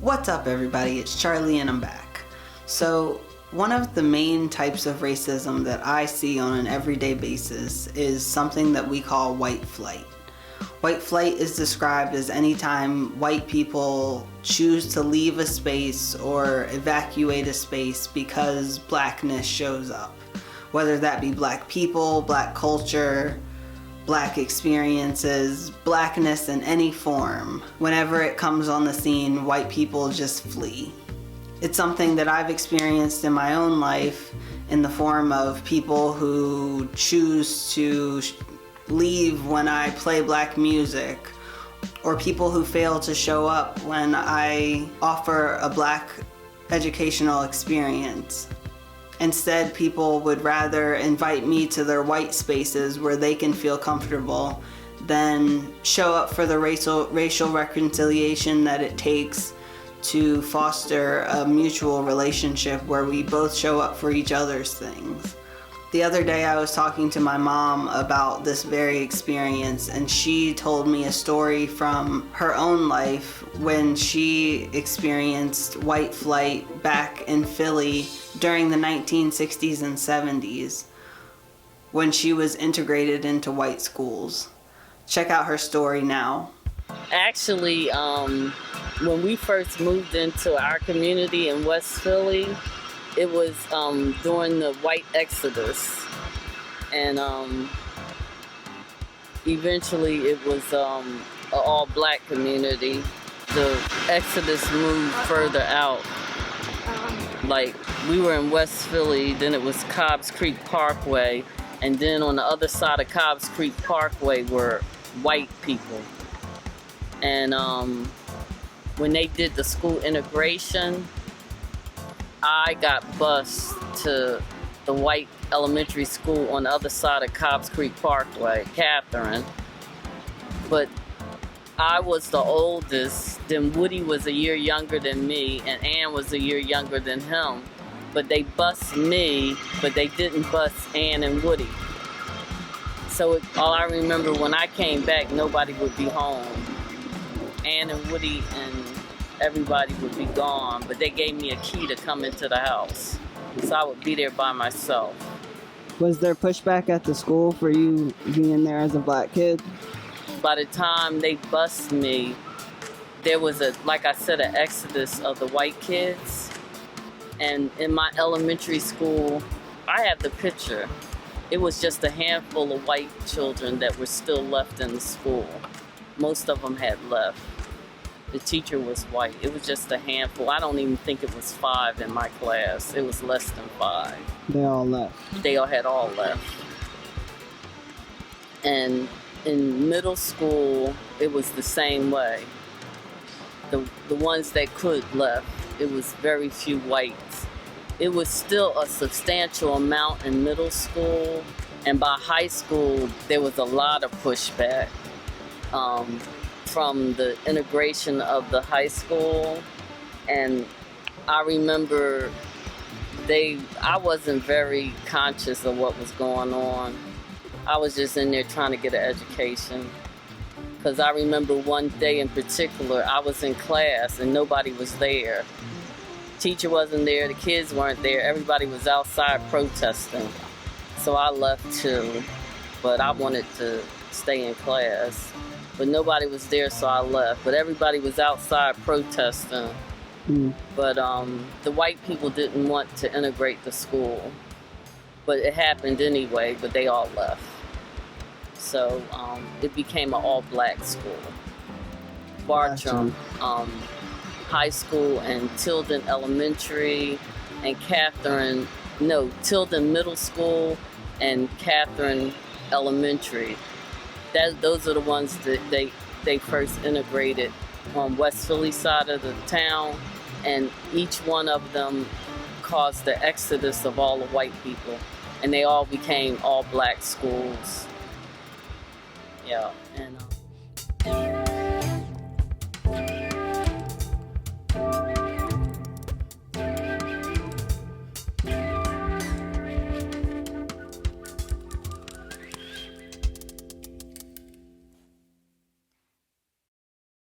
What's up, everybody? It's Charlie and I'm back. So, one of the main types of racism that I see on an everyday basis is something that we call white flight. White flight is described as any time white people choose to leave a space or evacuate a space because blackness shows up. Whether that be black people, black culture, black experiences, blackness in any form. Whenever it comes on the scene, white people just flee. It's something that I've experienced in my own life in the form of people who choose to leave when I play black music, or people who fail to show up when I offer a black educational experience. Instead, people would rather invite me to their white spaces where they can feel comfortable than show up for the racial reconciliation that it takes to foster a mutual relationship where we both show up for each other's things. The other day I was talking to my mom about this very experience, and she told me a story from her own life when she experienced white flight back in Philly during the 1960s and 70s when she was integrated into white schools. Check out her story now. Actually, when we first moved into our community in West Philly, it was during the white exodus, and eventually it was an all black community. The exodus moved further out. Like, we were in West Philly, then it was Cobbs Creek Parkway, and then on the other side of Cobbs Creek Parkway were white people. And when they did the school integration, I got bused to the white elementary school on the other side of Cobbs Creek Parkway, Catherine. But I was the oldest, then Woody was a year younger than me, and Ann was a year younger than him. But they bused me, but they didn't bust Ann and Woody. So all I remember, when I came back, nobody would be home. Ann and Woody and everybody would be gone, but they gave me a key to come into the house, so I would be there by myself. Was there pushback at the school for you being there as a black kid? By the time they bused me, there was like I said, an exodus of the white kids. And in my elementary school, I have the picture. It was just a handful of white children that were still left in the school. Most of them had left. The teacher was white. It was just a handful. I don't even think it was 5 in my class. It was less than 5. They all left. They all had all left. And in middle school, it was the same way. The ones that could left. It was very few whites. It was still a substantial amount in middle school, and by high school, there was a lot of pushback. From the integration of the high school, and I remember I wasn't very conscious of what was going on. I was just in there trying to get an education, because I remember one day in particular, I was in class and nobody was there. Teacher wasn't there, the kids weren't there, everybody was outside protesting. So I left too, but I wanted to stay in class. But nobody was there, so I left. But everybody was outside protesting. But the white people didn't want to integrate the school. But it happened anyway, but they all left. So it became an all-black school. Bartram High School and Tilden Elementary and Tilden Middle School and Catherine Elementary. Those are the ones that they first integrated on West Philly side of the town, and each one of them caused the exodus of all the white people, and they all became all black schools. Yeah, and